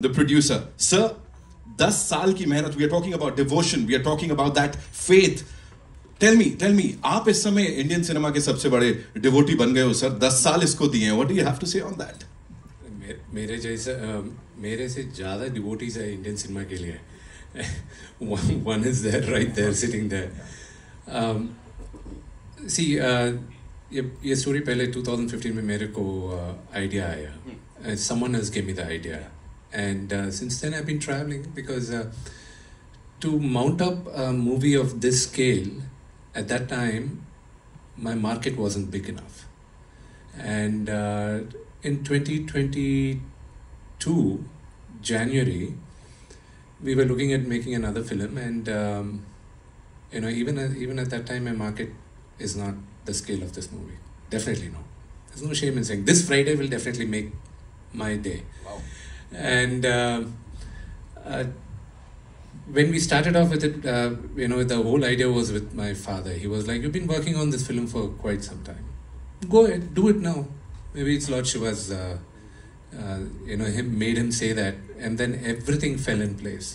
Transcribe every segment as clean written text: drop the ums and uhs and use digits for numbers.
The producer, sir, 10 साल की मेहनत, we are talking about devotion, we are talking about that faith. Tell me, आप इस समय इंडियन सिनेमा के सबसे बड़े डिवोटी बन गए हो सर, 10 साल इसको दिए हैं. What do you have to say on that? मेरे से ज़्यादा डिवोटीज है इंडियन सिनेमा के लिए. One is there, right there, sitting there. See, ये स्टोरी पहले 2015 में मेरे को आइडिया आया. Someone else gave me the idea. And since then I've been traveling because to mount up a movie of this scale at that time my market wasn't big enough. And in 2022 January we were looking at making another film, and even at that time my market is not the scale of this movie. Definitely no. There's no shame in saying this Friday will definitely make my day. Wow. And when we started off with it, the whole idea was with my father. He was like, "You've been working on this film for quite some time. Go ahead, do it now." Maybe it's Lord Shiva's, made him say that, and then everything fell in place.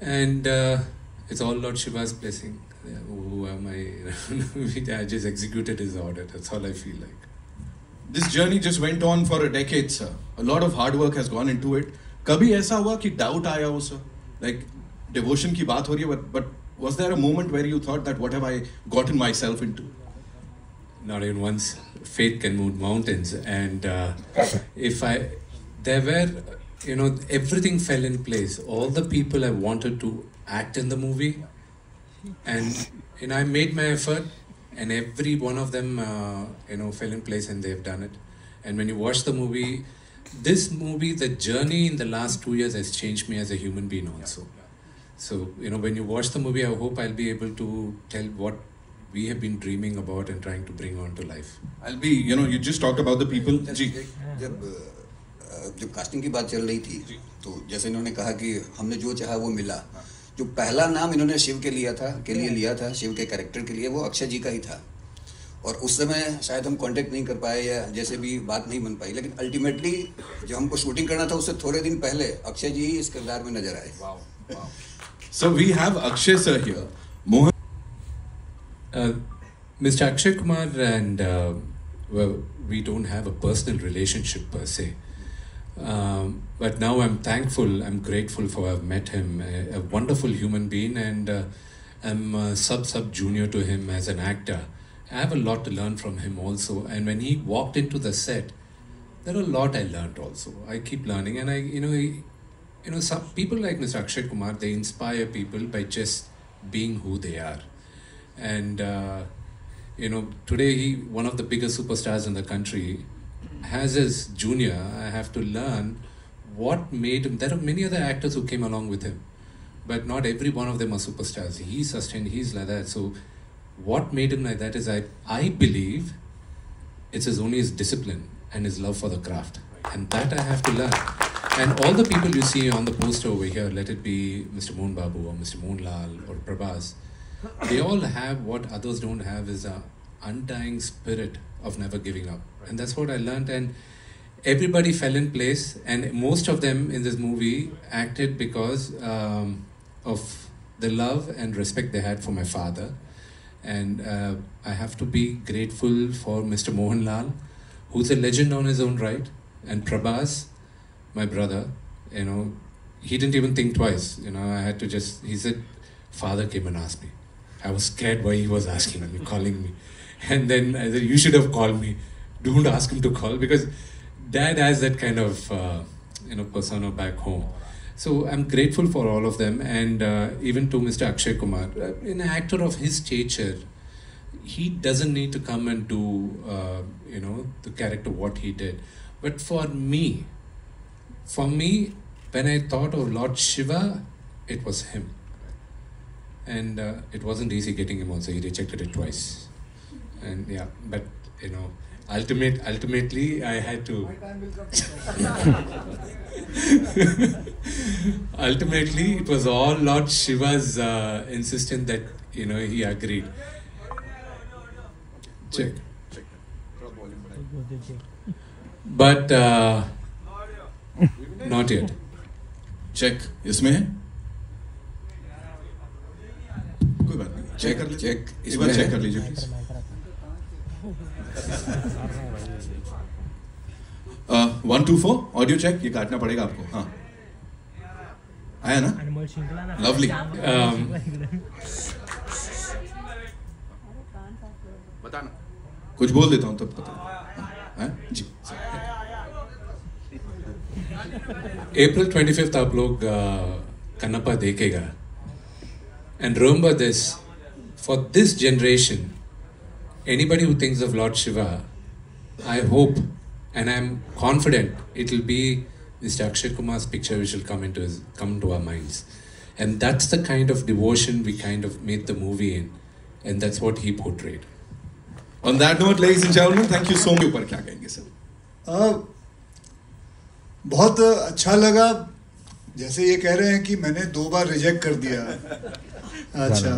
And it's all Lord Shiva's blessing. Who am I? I just executed his order. That's all I feel like. This journey just went on for a decade, sir. A lot of hard work has gone into it. कभी ऐसा हुआ कि doubt आया हो, sir? Like devotion की बात हो रही है, but was there a moment where you thought that what have I gotten myself into? Not even once. Faith can move mountains, and everything fell in place. All the people I wanted to act in the movie, and I made my effort. And every one of them, fell in place, and they've done it. And when you watch the movie, the journey in the last 2 years has changed me as a human being also. So, when you watch the movie, I hope I'll be able to tell what we have been dreaming about and trying to bring on to life. You just talked about the people. जब casting की बात चल रही थी, तो जैसे इन्होंने कहा कि हमने जो चाहा वो मिला. जो पहला नाम इन्होंने शिव के लिए लिया था, शिव के कैरेक्टर के लिए, वो अक्षय जी का ही था. और उस समय शायद हम कांटेक्ट नहीं कर पाए या जैसे भी बात नहीं बन पाई, लेकिन अल्टीमेटली जब हमको शूटिंग करना था उससे थोड़े दिन पहले अक्षय जी ही इस किरदार में नजर आए. So we have Akshay sir here. Mohan. Mr. Akshay Kumar and we don't have a personal relationship per se. But now I'm thankful, I'm grateful for I've met him, a wonderful human being, and I'm sub junior to him as an actor. I have a lot to learn from him also, and when he walked into the set, there are a lot I learned also. I keep learning, and some people like Mr. Akshay Kumar, they inspire people by just being who they are. And today one of the biggest superstars in the country. As his junior, I have to learn what made him. There are many other actors who came along with him, but not every one of them are superstars. He's sustained, he's like that. So what made him like that is I believe it's only his discipline and his love for the craft. And that I have to learn. And all the people you see on the poster over here, let it be Mr. Mohan Babu or Mr. Mohan Lal or Prabhas, they all have what others don't have, is a undying spirit of never giving up. And that's what I learned, and everybody fell in place, and most of them in this movie acted because of the love and respect they had for my father. And I have to be grateful for Mr. Mohan Lal, who's a legend on his own right, and Prabhas, my brother. He didn't even think twice. I had to he said, "Father came and asked me." I was scared why he was asking me, calling me. And then I said, "You should have called me. Don't ask him to call," because Dad has that kind of persona back home. So I'm grateful for all of them, and even to Mr. Akshay Kumar, an actor of his stature, he doesn't need to come and do the character what he did. But for me, when I thought of Lord Shiva, it was him, and it wasn't easy getting him also. He rejected it twice. And yeah, but ultimately I had to ultimately it was all Lord Shiva's insistence that he agreed. Check. But Not yet. Check इसमें है? कोई बात नहीं, check कर लीजिए, इस बार check कर लीजिए प्लीज। 1 2 4 ऑडियो चेक, ये काटना पड़ेगा आपको। हाँ आया ना? लवली। बताना, कुछ बोल देता हूँ तब पता जी। April 25th आप लोग कन्नप्पा देखेगा। And remember this, for this generation, anybody who thinks of Lord Shiva, I hope and I'm confident it will be Mr. Akshay Kumar's picture which will come to our minds. And that's the kind of devotion we kind of made the movie in, and that's what he portrayed. On that note, ladies and gentlemen, thank you so much. ऊपर क्या कहेंगे sir? बहुत अच्छा लगा। जैसे ये कह रहे हैं कि मैंने 2 बार रिजेक्ट कर दिया। अच्छा,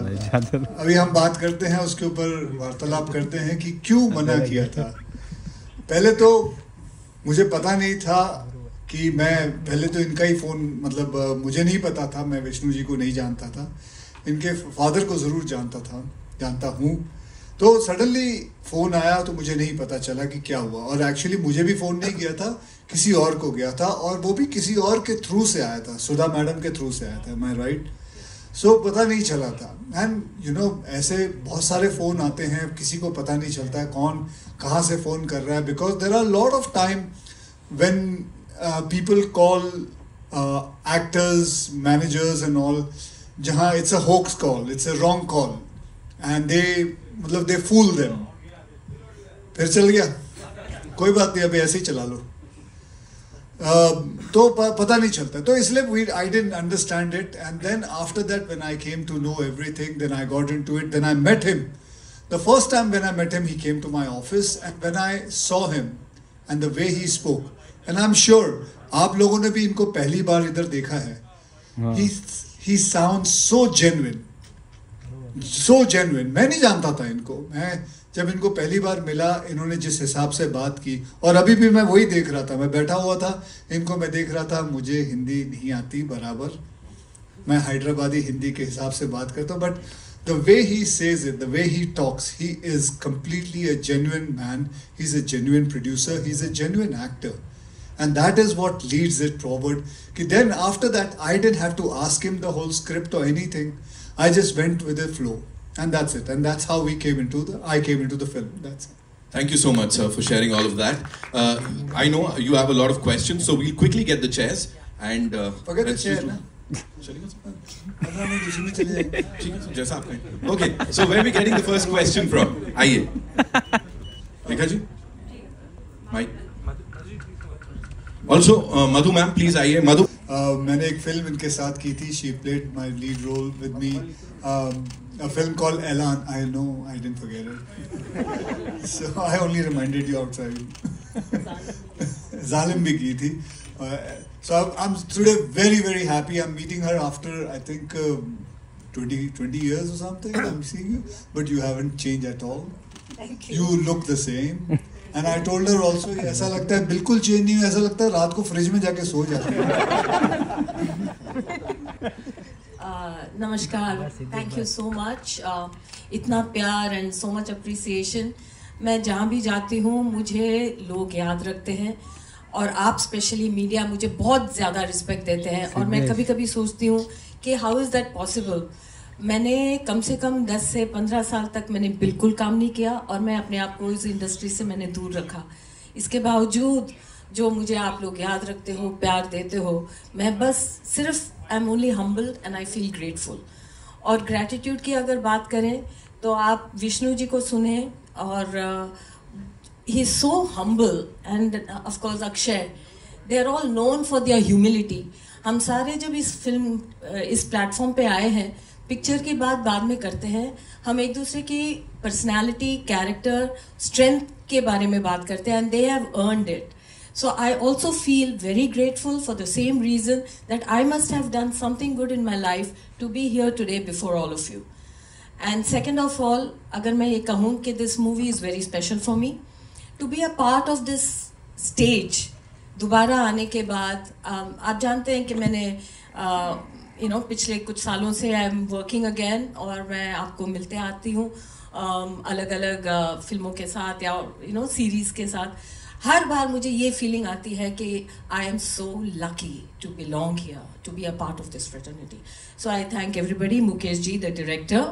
अभी हम बात करते हैं, उसके ऊपर वार्तालाप करते हैं कि क्यों मना किया था। पहले तो मुझे पता नहीं था कि पहले तो इनका ही फ़ोन, मतलब मुझे नहीं पता था, मैं विष्णु जी को नहीं जानता था, इनके फादर को ज़रूर जानता हूँ। तो सडनली फ़ोन आया तो मुझे नहीं पता चला कि क्या हुआ, और एक्चुअली मुझे भी फ़ोन नहीं किया था, किसी और को गया था, और वो भी किसी और के थ्रू से आया था, सुधा मैडम के थ्रू से आया था। My right? सो पता नहीं चला था। एंड यू नो, ऐसे बहुत सारे फ़ोन आते हैं, किसी को पता नहीं चलता है कौन कहाँ से फ़ोन कर रहा है, because there are lot of time when people call actors, managers and all, जहाँ it's a hoax call, it's a wrong call, and they fool them. फिर चल गया, कोई बात नहीं, अभी ऐसे ही चला लो। तो पता नहीं चलता, तो इसलिए I didn't understand it, and then after that when I came to know everything, then I got into it, then I met him. The first time when I met him, he came to my office, and when I saw him and the way he spoke, and I'm sure आप लोगों ने भी इनको पहली बार इधर देखा है, he sounds so genuine, so genuine. मैं नहीं जानता था इनको, मैं जब इनको पहली बार मिला, इन्होंने जिस हिसाब से बात की, और अभी भी मैं वही देख रहा था, मैं बैठा हुआ था, इनको मैं देख रहा था, मुझे हिंदी नहीं आती बराबर, मैं हैदराबादी हिंदी के हिसाब से बात करता हूँ, but the way he says it, the way he talks, he is completely a genuine man, he's a genuine producer, he's a genuine actor, and that is what leads it forward. Then after that, I didn't have to ask him the whole script or anything, I just went with the flow. And that's it. And that's how I came into the film. That's it. Thank you so much, sir, for sharing all of that. I know you have a lot of questions, so we'll quickly get the chairs and forget the chair. जैसा आप कहें. Okay, so where are we getting the first question from? आइए. देखा जी? Mike. Also, Madhu ma'am, please आइए. Madhu. मैंने एक film इनके साथ की थी. She played my lead role with me. A film called Elan. I know, I didn't forget it. So I only reminded you outside. Zalim भी की थी. So I'm today very, very happy. I'm meeting her after, I think, 20 years or something. I'm seeing you. But you haven't changed at all. Thank you. You look the same. And I told her also, ऐसा लगता है बिल्कुल change नहीं हुआ, ऐसा लगता है रात को फ्रिज में जाके सो जाती है. नमस्कार, थैंक यू सो मच. इतना प्यार एंड सो मच अप्रिसिएशन. मैं जहाँ भी जाती हूँ मुझे लोग याद रखते हैं, और आप स्पेशली मीडिया मुझे बहुत ज़्यादा रिस्पेक्ट देते हैं, और मैं कभी कभी सोचती हूँ कि हाउ इज़ दैट पॉसिबल. मैंने कम से कम 10 से 15 साल तक मैंने बिल्कुल काम नहीं किया, और मैं अपने आप को इस इंडस्ट्री से मैंने दूर रखा. इसके बावजूद जो मुझे आप लोग याद रखते हो, प्यार देते हो, मैं बस सिर्फ I am only humbled and I feel grateful. और ग्रैटिट्यूड की अगर बात करें तो आप विष्णु जी को सुने, और he is so humble, and of course Akshay, they are all known for their humility. हम सारे जब इस प्लेटफॉर्म पे आए हैं, पिक्चर की बात बाद में करते हैं, हम एक दूसरे की पर्सनैलिटी, कैरेक्टर, स्ट्रेंथ के बारे में बात करते हैं, and they have earned it. So I also feel very grateful for the same reason that I must have done something good in my life to be here today before all of you. And second of all, अगर मैं ये कहूँ कि this movie is very special for me, to be a part of this stage दोबारा आने के बाद आप जानते हैं कि मैंने पिछले कुछ सालों से आई एम वर्किंग अगेन, और मैं आपको मिलते आती हूँ अलग अलग फिल्मों के साथ या सीरीज के साथ। हर बार मुझे ये फीलिंग आती है कि I am so lucky to belong here, to be a part of this fraternity. So I thank everybody, Mukesh ji the director,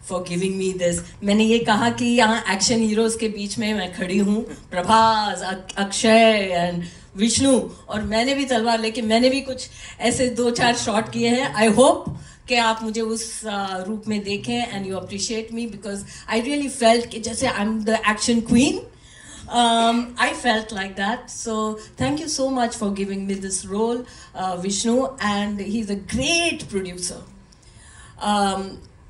for giving me this. मैंने ये कहा कि यहाँ एक्शन हीरोज के बीच में मैं खड़ी हूँ, प्रभास, अक्षय एंड विष्णु, और मैंने भी तलवार लेके मैंने भी कुछ ऐसे 2-4 शॉट किए हैं। आई होप कि आप मुझे उस रूप में देखें and you appreciate me, because I really felt कि जैसे I am the action queen. I felt like that. So thank you so much for giving me this role, Vishnu, and he's a great producer.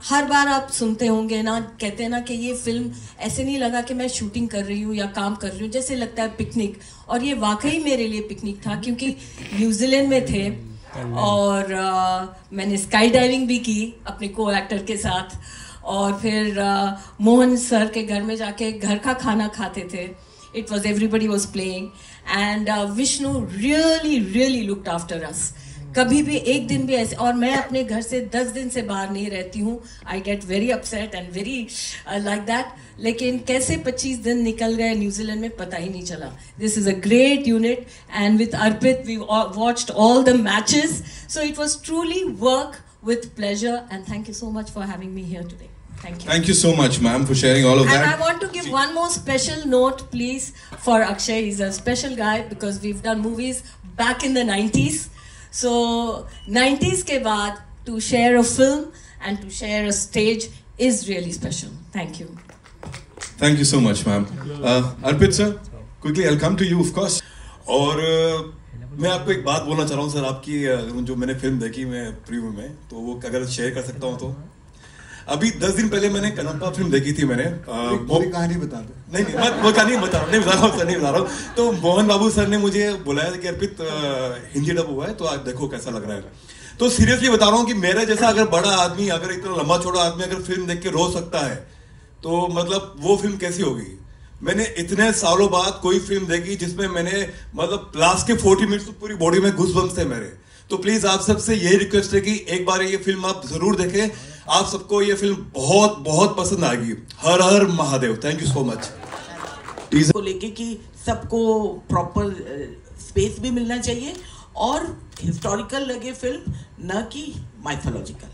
हर बार आप सुनते होंगे ना, कहते हैं ना कि ये फिल्म ऐसे नहीं लगा कि मैं शूटिंग कर रही हूँ या काम कर रही हूँ, जैसे लगता है पिकनिक। और ये वाकई मेरे लिए पिकनिक था, क्योंकि न्यूजीलैंड में थे और मैंने स्काई डाइविंग भी की अपने को एक्टर के साथ, और फिर मोहन सर के घर में जाके घर का खाना खाते थे. It was everybody was playing and Vishnu really looked after us. कभी भी एक दिन भी ऐसे, और मैं अपने घर से 10 दिन से बाहर नहीं रहती हूँ. I get very upset and very like that. लेकिन कैसे 25 दिन निकल गए न्यूजीलैंड में पता ही नहीं चला. This is a great unit and with Arpit we watched all the matches. So it was truly work with pleasure and thank you so much for having me here today. Thank you. Thank you so much, ma'am, for sharing all of that. And I want to give one more special note, please, for Akshay. He's a special guy because we've done movies back in the 90s. So 90s ke baad to share a film and to share a stage is really special. Thank you. Thank you so much, ma'am. Arpit sir, quickly I'll come to you, of course. और मैं आपको एक बात बोलना चाह रहा हूँ sir, आपकी जो मैंने फिल्म देखी मैं प्रीव्यू में, तो वो अगर शेयर कर सकता हूँ तो. अभी 10 दिन पहले मैंने कनप्पा फिल्म देखी थी मैंने. पूरी कहानी बता दो. नहीं वो कहानी बता रहा हूँ. तो मोहन बाबू सर ने मुझे बुलाया कि अर्पित हिंदी डब हुआ है तो आज देखो कैसा लग रहा है. तो सीरियसली बता रहा हूँ कि मेरे जैसा अगर बड़ा आदमी, अगर इतना लंबा चौड़ा आदमी अगर फिल्म देख के रो सकता है तो मतलब वो फिल्म कैसी होगी. मैंने इतने सालों बाद कोई फिल्म देखी जिसमें मैंने मतलब लास्ट के 40 मिनट्स पूरी बॉडी में घुसबम्स थे मेरे. तो प्लीज आप सबसे यही रिक्वेस्ट है कि एक बार ये फिल्म आप जरूर देखें. आप सबको ये फिल्म बहुत बहुत पसंद आएगी. Har Har Mahadev. Thank you so much. को लेके कि सबको प्रॉपर स्पेस भी मिलना चाहिए और हिस्टोरिकल लगे फिल्म, न कि माइथोलॉजिकल.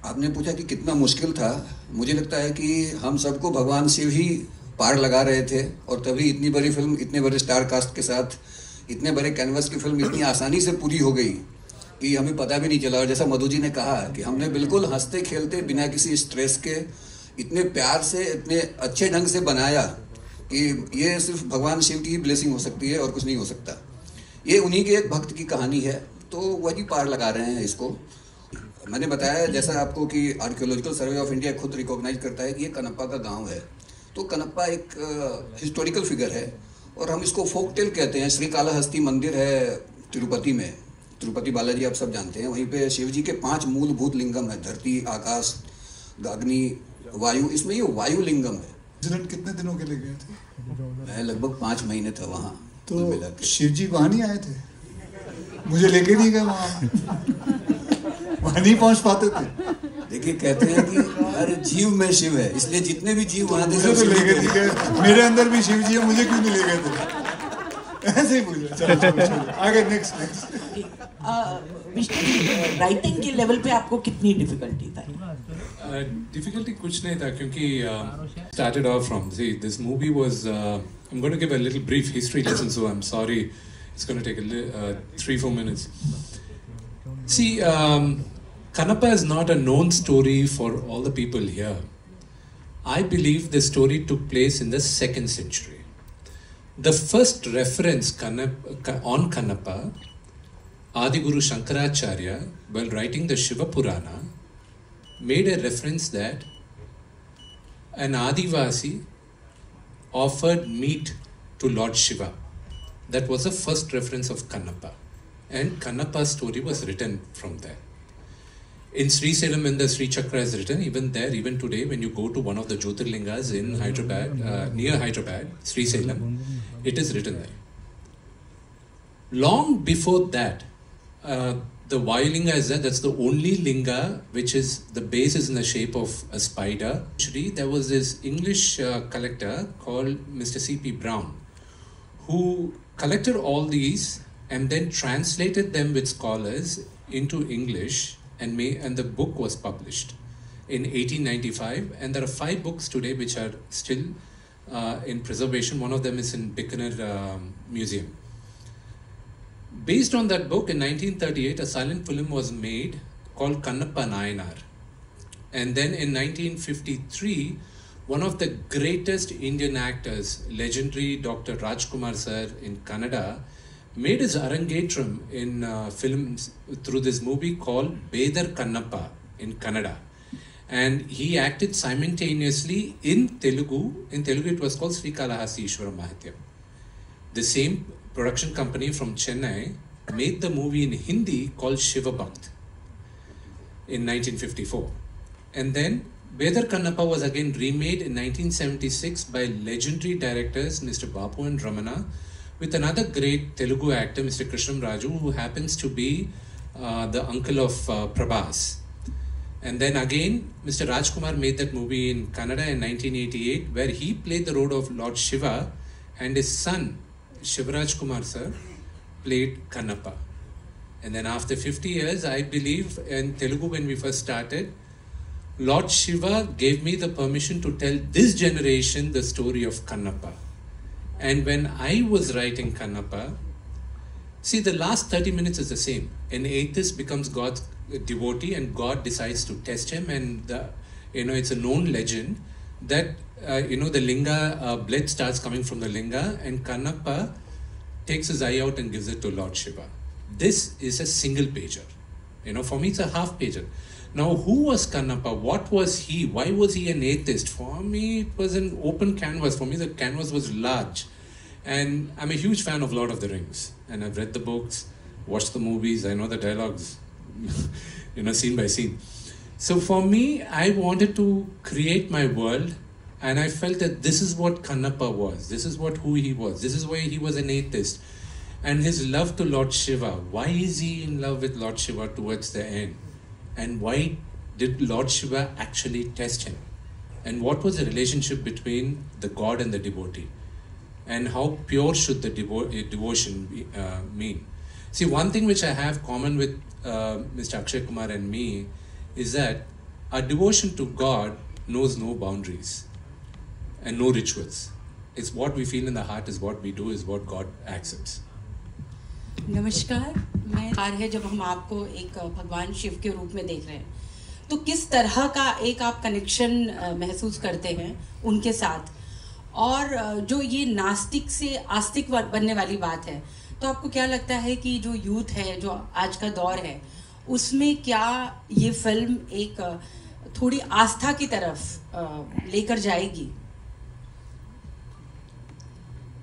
आपने पूछा कि कितना मुश्किल था. मुझे लगता है कि हम सबको भगवान शिव ही पार लगा रहे थे और तभी इतनी बड़ी फिल्म, इतने बड़े स्टार कास्ट के साथ, इतने बड़े कैनवस की फिल्म इतनी आसानी से पूरी हो गई कि हमें पता भी नहीं चला. और जैसा मधु जी ने कहा कि हमने बिल्कुल हंसते खेलते बिना किसी स्ट्रेस के इतने प्यार से इतने अच्छे ढंग से बनाया कि ये सिर्फ भगवान शिव की ही ब्लेसिंग हो सकती है और कुछ नहीं हो सकता. ये उन्हीं के एक भक्त की कहानी है तो वही पार लगा रहे हैं इसको. मैंने बताया जैसा आपको कि आर्कियोलॉजिकल सर्वे ऑफ इंडिया खुद रिकॉग्नाइज करता है कि ये कनप्पा का गाँव है. तो कनप्पा एक हिस्टोरिकल फिगर है और हम इसको फोक टेल कहते हैं. श्रीकालाहस्ती मंदिर है तिरुपति में, तिरुपति बालाजी आप सब जानते हैं. वहीं पे शिव जी के 5 मूलभूत लिंगम है, धरती, आकाश, अग्नि, वायु. इसमें ये वायु लिंगम है. न्यूजीलैंड कितने दिनों के लिए गए थे? मैं लगभग 5 महीने था वहाँ. तो शिव जी वहाँ नहीं आए थे? मुझे लेके नहीं गए वहाँ. वहाँ नहीं पहुँच पाते थे. देखिए कहते हैं कि हर जीव में शिव है, इसलिए जितने भी जीव वहाँ थे तो ले गए थे. मेरे अंदर भी शिव जी है, मुझे क्यों नहीं ले गए थे? ऐसे ही पूछो. चलो आगे नेक्स्ट. राइटिंग के लेवल पे आपको कितनी डिफिकल्टी था? डिफिकल्टी कुछ नहीं था क्योंकि started off from this movie was I'm going to give a little brief history lesson, so I'm sorry it's going to take a 3-4 minutes. See, Kanappa is not a known story for all the people here. I believe the story took place in the 2nd century. The first reference on Kanappa, Adiguru Shankaracharya, while writing the Shiva Purana, made a reference that an Adivasi offered meat to Lord Shiva. That was the first reference of Kanappa. And Kanappa's story was written from there. In Sri Salem, when the Sri Chakra is written, even there, even today, when you go to one of the Jyotirlingas in Hyderabad, near Hyderabad, Sri Salem, it is written there. Long before that, the Vayu-linga is there. That's the only linga which is, the base is in the shape of a spider. Actually, there was this English collector called Mr. C.P. Brown, who collected all these and then translated them with scholars into English, and the book was published in 1895. And there are 5 books today which are still in preservation. One of them is in Bikaner Museum. Based on that book, in 1938, a silent film was made called Kannappa Nayanar. And then in 1953, one of the greatest Indian actors, legendary Dr. Rajkumar sir in Kannada, made his arangetram in films through this movie called Bedar Kannappa in Kannada. And he acted simultaneously in Telugu. In Telugu, it was called Srikalahasti Ishwara Mahatyam. The same production company from Chennai made the movie in Hindi called Shiva Bhakt in 1954. And then Bedar Kannappa was again remade in 1976 by legendary directors Mr. Bapu and Ramana, with another great Telugu actor, Mr. Krishnam Raju, who happens to be the uncle of Prabhas. And then again, Mr. Rajkumar made that movie in Kannada in 1988, where he played the role of Lord Shiva, and his son, Shivraj Kumar sir, played Kannappa. And then after 50 years, I believe in Telugu when we first started, Lord Shiva gave me the permission to tell this generation the story of Kannappa. And when I was writing Kannappa, see, the last 30 minutes is the same. An atheist becomes God's devotee and God decides to test him, and it's a known legend that the linga, blood starts coming from the linga, and Kannappa takes his eye out and gives it to Lord Shiva. This is a single pager. For me it's a half pager. Now, who was Kannappa? What was he? Why was he an atheist? For me, it was an open canvas. For me, the canvas was large. And I'm a huge fan of Lord of the Rings. And I've read the books, watched the movies, I know the dialogues, scene by scene. So for me, I wanted to create my world, and I felt that this is what Kannappa was. This is who he was. This is why he was an atheist. And his love to Lord Shiva. Why is he in love with Lord Shiva towards the end? And why did Lord Shiva actually test him? And what was the relationship between the god and the devotee? And how pure should the devotion mean? See, one thing which I have common with Mr. Akshay Kumar and me is that our devotion to God knows no boundaries and no rituals. It's what we feel in the heart, is what we do, is what God accepts. नमस्कार, मैं है जब हम आपको एक भगवान शिव के रूप में देख रहे हैं, तो किस तरह का एक आप कनेक्शन महसूस करते हैं उनके साथ, और जो ये नास्तिक से आस्तिक बनने वाली बात है, तो आपको क्या लगता है कि जो यूथ है, जो आज का दौर है, उसमें क्या ये फिल्म एक थोड़ी आस्था की तरफ लेकर जाएगी?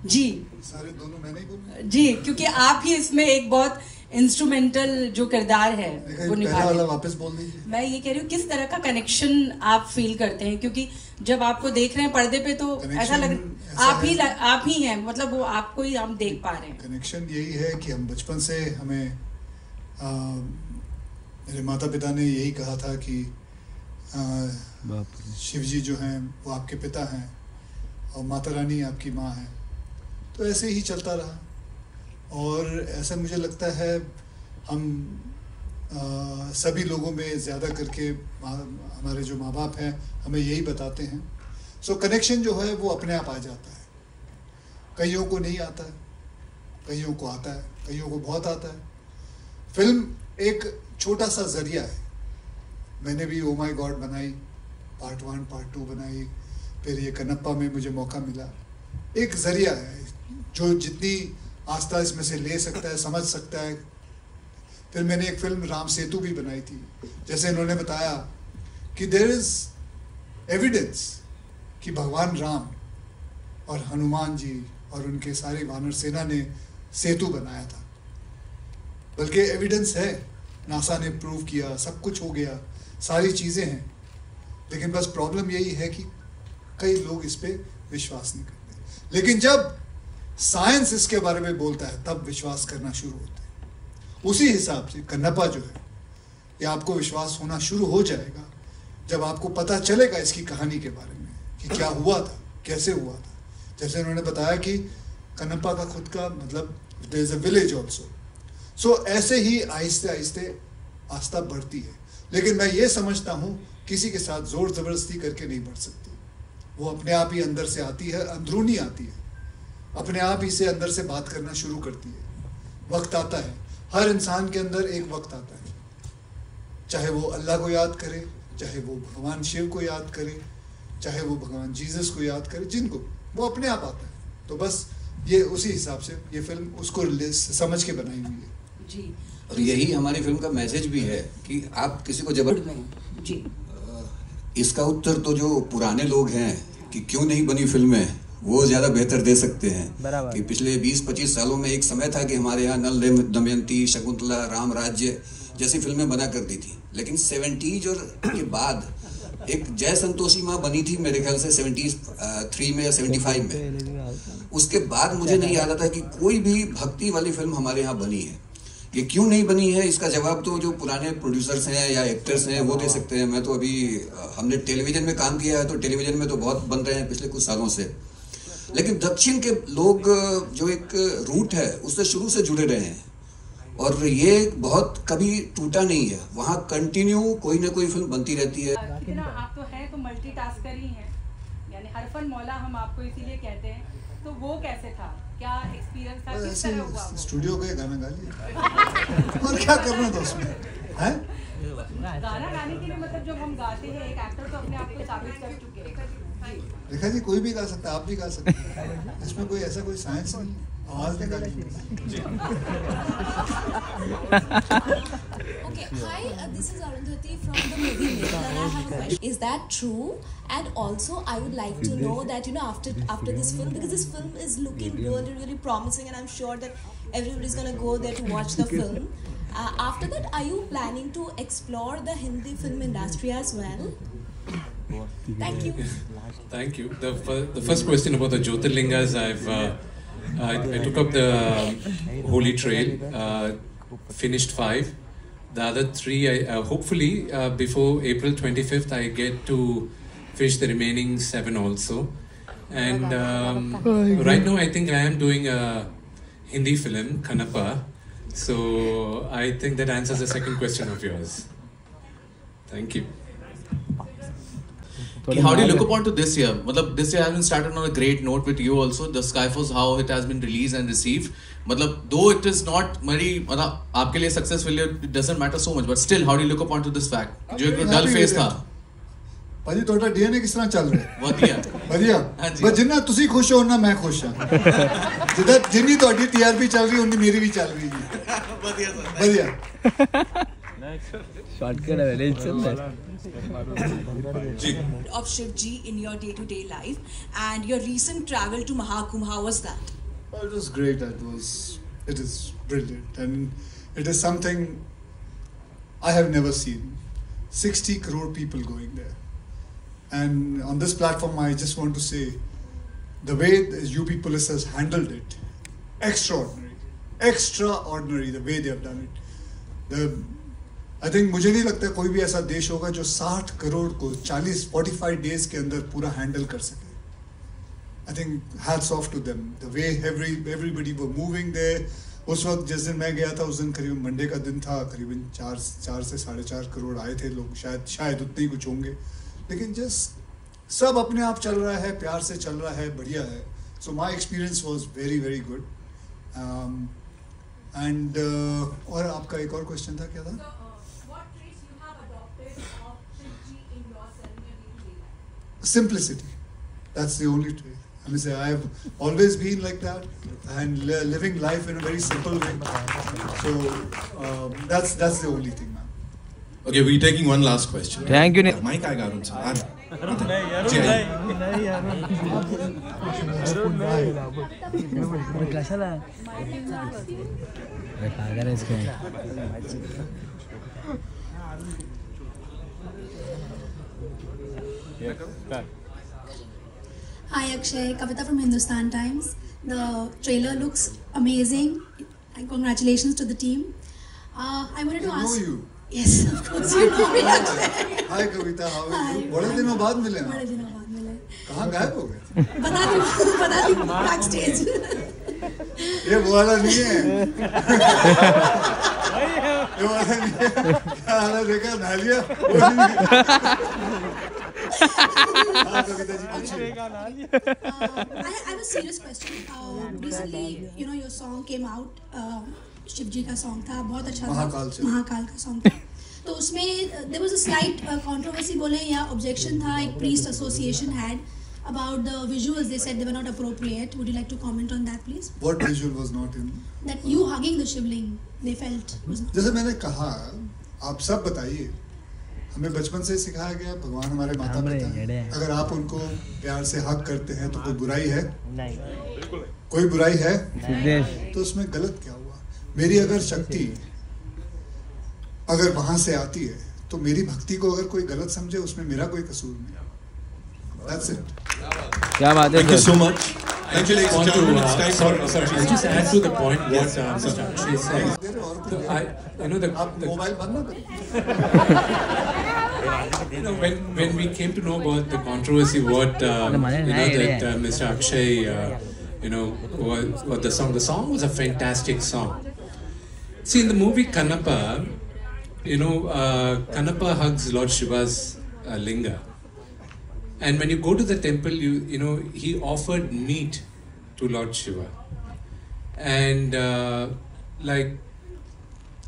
जी, सारे दोनों मैंने ही बोला जी, क्योंकि आप ही इसमें एक बहुत इंस्ट्रूमेंटल जो किरदार है वो निभा रहे हैं। वापस बोल दीजिए। मैं ये कह रही हूँ, किस तरह का कनेक्शन आप फील करते हैं, क्योंकि जब आपको देख रहे हैं पर्दे पे तो ऐसा लग आप ही हैं, मतलब वो आपको ही हम देख पा रहे हैं। कनेक्शन यही है कि हम बचपन से हमें मेरे माता पिता ने यही कहा था कि शिव जी जो हैं वो आपके पिता हैं और माता रानी आपकी माँ है। तो ऐसे ही चलता रहा, और ऐसा मुझे लगता है हम सभी लोगों में ज़्यादा करके हमारे जो माँ बाप हैं हमें यही बताते हैं। सो कनेक्शन जो है वो अपने आप आ जाता है। कईयों को नहीं आता है, कईयों को आता है, कईयों को बहुत आता है। फिल्म एक छोटा सा ज़रिया है। मैंने भी ओ माई गॉड बनाई, पार्ट 1 पार्ट 2 बनाई, फिर ये कन्नप्पा में मुझे मौका मिला। एक ज़रिया है जो जितनी आस्था इसमें से ले सकता है, समझ सकता है। फिर मैंने एक फिल्म राम सेतु भी बनाई थी, जैसे इन्होंने बताया कि देयर इज एविडेंस कि भगवान राम और हनुमान जी और उनके सारे वानर सेना ने सेतु बनाया था, बल्कि एविडेंस है नासा ने प्रूव किया, सब कुछ हो गया, सारी चीज़ें हैं, लेकिन बस प्रॉब्लम यही है कि कई लोग इस पे विश्वास नहीं करते। लेकिन जब साइंस इसके बारे में बोलता है तब विश्वास करना शुरू होते हैं। उसी हिसाब से कन्नप्पा जो है, ये आपको विश्वास होना शुरू हो जाएगा जब आपको पता चलेगा इसकी कहानी के बारे में कि क्या हुआ था, कैसे हुआ था। जैसे उन्होंने बताया कि कन्नप्पा का खुद का मतलब there is a village also. So ऐसे ही आहिस्ते आहिस्ते आस्था बढ़ती है, लेकिन मैं ये समझता हूँ किसी के साथ जोर जबरदस्ती करके नहीं बढ़ सकती। वो अपने आप ही अंदर से आती है, अंदरूनी आती है, अपने आप ही से अंदर से बात करना शुरू करती है। वक्त आता है, हर इंसान के अंदर एक वक्त आता है, चाहे वो अल्लाह को याद करे, चाहे वो भगवान शिव को याद करे, चाहे वो भगवान जीसस को याद करे, जिनको वो अपने आप आता है। तो बस ये उसी हिसाब से ये फिल्म उसको समझ के बनाई हुई है जी। और यही हमारी फिल्म का मैसेज भी है कि आप किसी को जी। इसका उत्तर तो जो पुराने लोग हैं कि क्यों नहीं बनी फिल्में, वो ज़्यादा बेहतर दे सकते हैं। कि पिछले 20-25 सालों में एक समय था कि हमारे यहाँ नल दमयंती, शकुंतला, राम राज्य जैसी फिल्में बना करती थी, लेकिन 70s और के बाद एक जय संतोषी माँ बनी थी मेरे ख्याल से 73 में या 75 में। उसके बाद मुझे नहीं याद आता कि कोई भी भक्ति वाली फिल्म हमारे यहाँ बनी है। ये क्यों नहीं बनी है, इसका जवाब तो जो पुराने प्रोड्यूसर्स हैं या एक्टर्स हैं वो दे सकते हैं। मैं तो अभी हमने टेलीविजन में काम किया है, तो टेलीविजन में तो बहुत बन रहे हैं पिछले कुछ सालों से, लेकिन दक्षिण के लोग जो एक रूट है उससे शुरू से जुड़े रहे हैं और ये बहुत कभी टूटा नहीं है। वहाँ कंटिन्यू कोई ना कोई फिल्म बनती रहती है। कितना आप तो हैं तो मल्टीटास्कर ही हैं, यानी हरफन मौला हम आपको इसीलिए कहते हैं। तो वो कैसे था, क्या एक्सपीरियंस था, किस तरह हुआ वो? स्टूडियो का गाना गा लिया और क्या करना था उसमें, हैं? गाना गाने के लिए मतलब जब हम गाते हैं, एक एक्टर तो अपने आप को साबित कर चुके हैं। देखा जी, कोई भी गा सकता है, आप भी गा सकते हैं, इसमें कोई ऐसा कोई साइंस नहीं है, आवाज निकालिए। Okay, hi, this is Arundhati from the movie Maker. I have a question. Is that true? And also, I would like to know that, you know, after this film, because this film is looking really, really promising, and I'm sure that everybody's gonna go there to watch the film. After that, are you planning to explore the Hindi film industry as well? Thank you. Thank you. The first question about the Jyotirlingas, I took up the Holy Trail, finished 5. The other 3, hopefully before April 25th, I get to finish the remaining 7 also. And right now, I think I am doing a Hindi film, Kannappa. So I think that answers the second question of yours. Thank you. How do you look upon to this year? Matlab, this year has been started on a great note with you also. The Skyforce, how it has been released and received. Matlab, though it is not very, आपके लिए success failure, it doesn't matter so much. But still, how do you look upon to this fact? जो एक dull phase था. ਭਾਜੀ ਤੁਹਾਡਾ DNA ਕਿਸ ਤਰ੍ਹਾਂ ਚੱਲ ਰਿਹਾ? ਵਧੀਆ. ਵਧੀਆ. ਬਸ ਜਿੰਨਾ ਤੁਸੀਂ ਖੁਸ਼ ਹੋ ਨਾ ਮੈਂ ਖੁਸ਼ ਹਾਂ. ਜਿੱਦਾਂ ਜਿੰਨੀ ਤੁਹਾਡੀ TRP ਚੱਲ ਰਹੀ ਉਨੀ ਮੇਰੀ ਵੀ ਚੱਲ ਰਹੀ ਹੈ. ਵਧੀਆ ਸਰ. ਵਧੀਆ. शॉर्टकट है नहीं चल रहा Of Shivji in your day-to-day life, and your recent travel to Mahakumbh, how was that? Well, it was great. It is brilliant, and it is something I have never seen. 60 crore people going there, and on this platform, I just want to say the way the UP police has handled it, extraordinary. The way they have done it. I think मुझे नहीं लगता कोई भी ऐसा देश होगा जो 60 करोड़ को 45 डेज के अंदर पूरा हैंडल कर सके. I think hats off to them. The way everybody were moving there. उस वक्त जिस दिन मैं गया था उस दिन करीबन मंडे का दिन था, करीबन 4 से 4.5 करोड़ आए थे लोग, शायद उतने ही कुछ होंगे, लेकिन जस्ट सब अपने आप चल रहा है, प्यार से चल रहा है, बढ़िया है. So my experience was very very good. And और आपका एक और क्वेश्चन था, क्या था? Simplicity. That's the only trait. I mean, I have always been like that, and living life in a very simple way. So that's the only thing, man. Okay, we're taking one last question. Thank you. Mike, I got it. Hi Akshay, Kavita from Hindustan Times. The trailer looks amazing. And congratulations to the team. I wanted to ask. I know you. Yes, of course you know me, Akshay. Hi Kavita, how are you? बड़े दिनों बाद मिले हैं. बड़े दिनों बाद मिले. कहाँ गायब हो गए? बता दी backstage. ये वो वाला नहीं है. ये वाला नहीं है. क्या हाल है देखा नालिया? I have a serious question. Recently, you know, your song came out. Shiv जी का सॉन्ग था, बहुत अच्छा था. महाकाल का सॉन्ग था. तो उसमें there was a slight controversy बोले या objection था. एक priest association had about the visuals. They said they were not appropriate. Would you like to comment on that, please? What visual was not in? That you hugging the Shivling, they felt was not. जैसे मैंने कहा, आप सब बताइए. हमें बचपन से सिखाया गया भगवान हमारे माता पिता हैं. अगर आप उनको प्यार से हक करते हैं तो कोई बुराई है? नहीं. कोई बुराई है? तो उसमें गलत क्या हुआ? मेरी अगर शक्ति अगर वहां से आती है तो मेरी भक्ति को अगर कोई गलत समझे उसमें मेरा कोई कसूर नहीं. That's it. क्या बात है? Thank you so much. Actually, it's time for. Sorry, just add to the point what Mr. Akshay said. आप मोबाइल बंद ना करें. You know, when we came to know about the controversy, what that Mr. Akshay, what the song was a fantastic song. See, in the movie Kannappa, Kannappa hugs Lord Shiva's linga, and when you go to the temple, he offered meat to Lord Shiva, and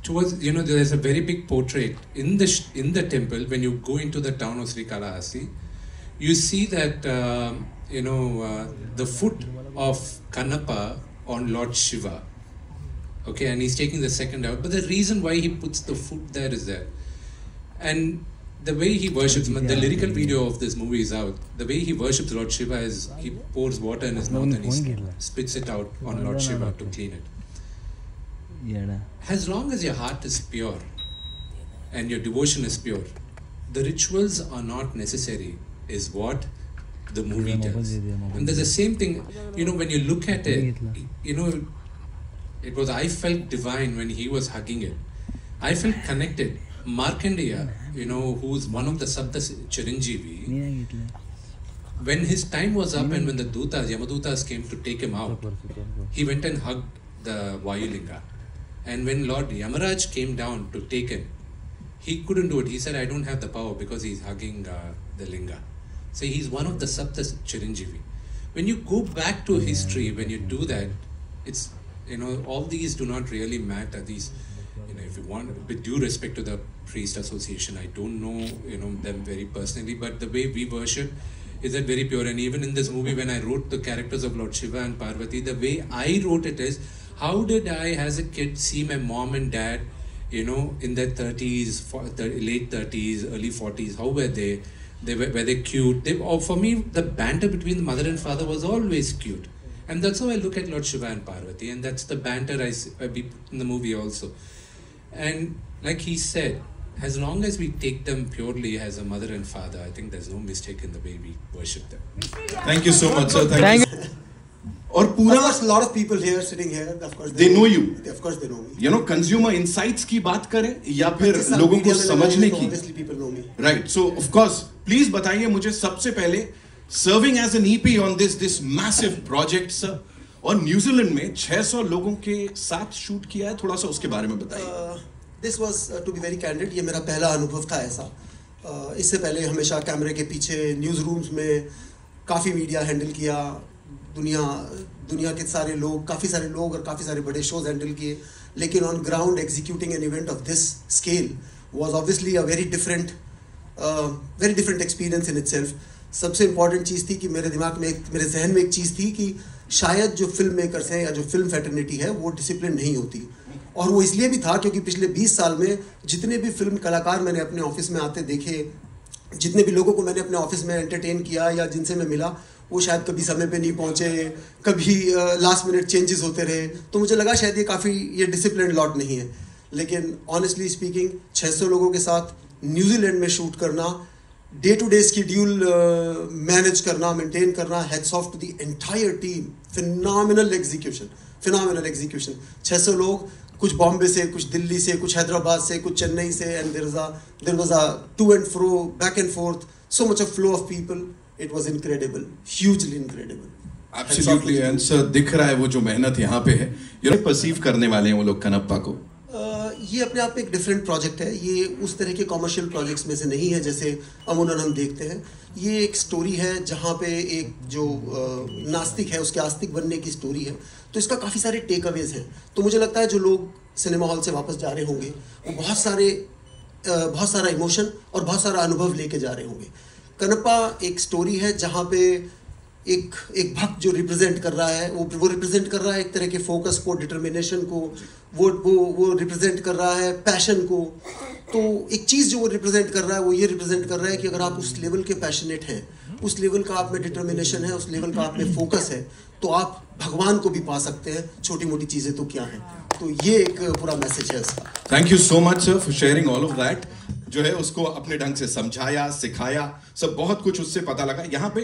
towards there's a very big portrait in the temple. When you go into the town of Srikalahasti, you see that the foot of Kannappa on Lord Shiva. Okay, and he's taking the second out. But the reason why he puts the foot there is there, and the way he worships. The lyrical video of this movie is out. The way he worships Lord Shiva is he pours water in his mouth and he spits it out on Lord Shiva to clean it. As long as your heart is pure and your devotion is pure, the rituals are not necessary, is what the movie tells. And there's the same thing, when you look at it, I felt divine when he was hugging it. I felt connected. Markandeya, who's one of the Sapta Chiranjeevi, when his time was up and when the Yamadutas came to take him out, he went and hugged the Vayulinga. And when Lord Yamaraj came down to take him, he couldn't do it. He said, I don't have the power because he's hugging the linga. So he's one of the Sapta Chiranjeevi. When you go back to history, when you do that, it's, all these do not really matter. These, if you want, with due respect to the priest association, I don't know, them very personally, but the way we worship is that very pure. And even in this movie, when I wrote the characters of Lord Shiva and Parvati, the way I wrote it is, how did I, as a kid, see my mom and dad, in their 30s, late 30s, early 40s? How were they? Were they cute? For me, the banter between the mother and father was always cute. And that's how I look at Lord Shiva and Parvati. And that's the banter I put in the movie also. And like he said, as long as we take them purely as a mother and father, I think there's no mistake in the way we worship them. Thank you so much, sir. Thank you. और पूरा a lot of people here sitting here, of course they know you. Of course they know me. Consumer insights की बात करें या फिर लोगों को समझने की. Obviously people know me. Right. So of course, please बताइए मुझे सबसे पहले serving as an EP on this massive project, sir. और न्यूजीलैंड में 600 लोगों के साथ शूट किया है, थोड़ा सा उसके बारे में बताइए. This was to be very candid, ये मेरा पहला अनुभव था ऐसा. इससे पहले हमेशा कैमरे के पीछे न्यूज़ रूम्स में काफ़ी मीडिया हैंडल किया. दुनिया के सारे लोग, काफ़ी सारे लोग और काफ़ी सारे बड़े शोज हैंडल किए. लेकिन on ground executing an event of this scale was obviously a very different experience in itself. सबसे इम्पॉर्टेंट चीज़ थी कि मेरे दिमाग में, मेरे जहन में एक चीज़ थी कि शायद जो फिल्म मेकर्स हैं या जो फिल्म फैटर्निटी है वो डिसिप्लिन नहीं होती. और वो इसलिए भी था क्योंकि पिछले 20 साल में जितने भी फिल्म कलाकार मैंने अपने ऑफिस में आते देखे, जितने भी लोगों को मैंने अपने ऑफिस में एंटरटेन किया या जिनसे मैं मिला, वो शायद कभी समय पे नहीं पहुंचे, कभी लास्ट मिनट चेंजेस होते रहे, तो मुझे लगा शायद ये डिसिप्लिन लॉट नहीं है। लेकिन ऑनेस्टली स्पीकिंग 600 लोगों के साथ न्यूजीलैंड में शूट करना, day to day schedule manage करना, मेंटेन करना, hats off to the entire team, phenomenal execution. 600 लोग, कुछ बॉम्बे से, कुछ दिल्ली से, कुछ हैदराबाद से, कुछ चेन्नई से, and there was a to and fro, back and forth, so much of flow of people, it was incredible, hugely incredible. Absolutely, and sir दिख रहा है वो जो मेहनत यहाँ पे है, ये परसीव करने वाले हैं वो लोग कनप्पा को। ये अपने आप में एक डिफरेंट प्रोजेक्ट है, ये उस तरह के कॉमर्शियल प्रोजेक्ट्स में से नहीं है जैसे अमूमन हम देखते हैं। ये एक स्टोरी है जहाँ पे एक जो नास्तिक है उसके आस्तिक बनने की स्टोरी है, तो इसका काफ़ी सारे टेक अवेज हैं। तो मुझे लगता है जो लोग सिनेमा हॉल से वापस जा रहे होंगे वो बहुत सारा इमोशन और बहुत सारा अनुभव लेके जा रहे होंगे। कनप्पा एक स्टोरी है जहाँ पे एक भक्त जो रिप्रेजेंट कर रहा है, वो रिप्रेजेंट कर रहा है एक तरह के फोकस को, डिटर्मिनेशन को, वो रिप्रेजेंट कर रहा है पैशन को। तो एक चीज़ जो वो रिप्रेजेंट कर रहा है वो ये रिप्रेजेंट कर रहा है कि अगर आप उस लेवल के पैशनेट हैं, उस लेवल का आप में डिटर्मिनेशन है, उस लेवल का आप में फोकस है, तो आप भगवान को भी पा सकते हैं, छोटी मोटी चीज़ें तो क्या हैं। तो ये एक पूरा मैसेज है इसका। Thank you so much sir for sharing all of that. जो है उसको अपने ढंग से समझाया, सिखाया, सब बहुत कुछ उससे पता लगा। यहाँ पे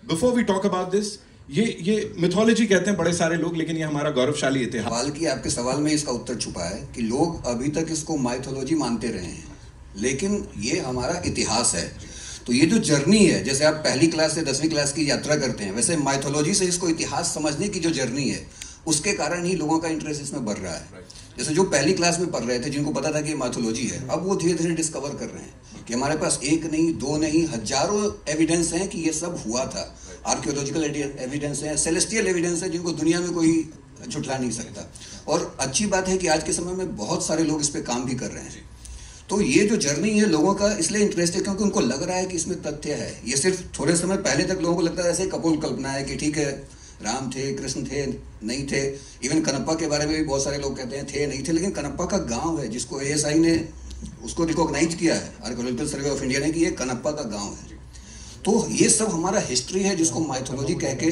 before we talk about this, ये मिथोलॉजी कहते हैं बड़े सारे लोग, लेकिन ये हमारा गौरवशाली इतिहास। सवाल की आपके सवाल में इसका उत्तर छुपा है कि लोग अभी तक इसको माइथोलॉजी मानते रहे हैं, लेकिन ये हमारा इतिहास है। तो ये जो जर्नी है, जैसे आप पहली क्लास से 10वीं क्लास की यात्रा करते हैं, वैसे माइथोलॉजी से इसको इतिहास समझने की जो जर्नी है, उसके कारण ही लोगों का इंटरेस्ट इसमें बढ़ रहा है। जैसे जो पहली क्लास में पढ़ रहे थे, जिनको पता था कि ये माइथोलॉजी है, अब वो धीरे धीरे डिस्कवर कर रहे हैं कि हमारे पास एक नहीं, दो नहीं, हजारों एविडेंस हैं कि ये सब हुआ था। आर्कियोलॉजिकल एविडेंस है, सेलेस्टियल एविडेंस है, जिनको दुनिया में कोई झुठला नहीं सकता। और अच्छी बात है कि आज के समय में बहुत सारे लोग इस पर काम भी कर रहे हैं। तो ये जो जर्नी है लोगों का इसलिए इंटरेस्ट है क्योंकि उनको लग रहा है कि इसमें तथ्य है। ये सिर्फ थोड़े समय पहले तक लोगों को लगता था ऐसे कपोल कल्पना है कि ठीक है, राम थे, कृष्ण थे, नहीं थे। इवन कनप्पा के बारे में भी बहुत सारे लोग कहते हैं थे, नहीं थे। लेकिन कनप्पा का गांव है जिसको ASI ने उसको रिकॉग्नाइज किया है, आर्कियोलॉजिकल सर्वे ऑफ इंडिया ने, कि ये कनप्पा का गांव है। तो ये सब हमारा हिस्ट्री है जिसको माइथोलॉजी कह के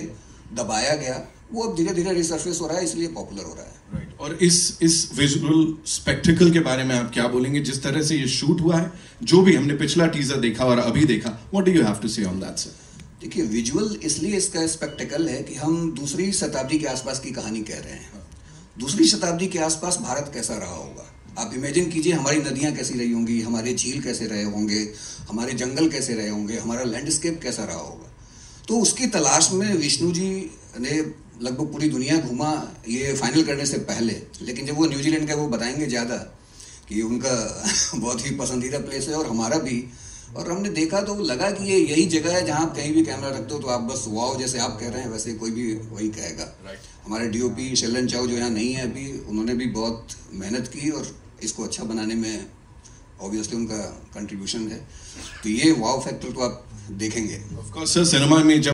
दबाया गया, वो अब धीरे धीरे रिसर्फेस हो रहा है, इसलिए पॉपुलर हो रहा है। और इस विजुअल स्पेक्टिकल के बारे में आप क्या बोलेंगे, जिस तरह से ये शूट हुआ है, जो भी हमने पिछला टीजर देखा और अभी देखा, what do you have to say on that sir? देखिए, विजुअल इसलिए इसका स्पेक्टिकल है कि हम दूसरी शताब्दी के आसपास की कहानी कह रहे हैं। दूसरी शताब्दी के आसपास भारत कैसा रहा होगा, आप इमेजिन कीजिए। हमारी नदियाँ कैसी रही होंगी, हमारे झील कैसे रहे होंगे, हमारे जंगल कैसे रहे होंगे, हमारा लैंडस्केप कैसा रहा होगा। तो उसकी तलाश में विष्णु जी ने लगभग पूरी दुनिया घूमा ये फाइनल करने से पहले। लेकिन जब वो न्यूजीलैंड का, वो बताएंगे ज़्यादा कि उनका बहुत ही पसंदीदा प्लेस है और हमारा भी। और हमने देखा तो लगा कि ये यही जगह है जहाँ आप कहीं भी कैमरा रखते हो तो आप बस वाओ, जैसे आप कह रहे हैं वैसे कोई भी वही कहेगा। हमारे DOP शेलन चाओ जो यहाँ नहीं है अभी, उन्होंने भी बहुत मेहनत की और इसको अच्छा बनाने में ऑब्वियसली उनका कंट्रीब्यूशन है। तो ये वाओ फैक्टर तो आप देखेंगे। ऑफ कोर्स सर, सिनेमा में जब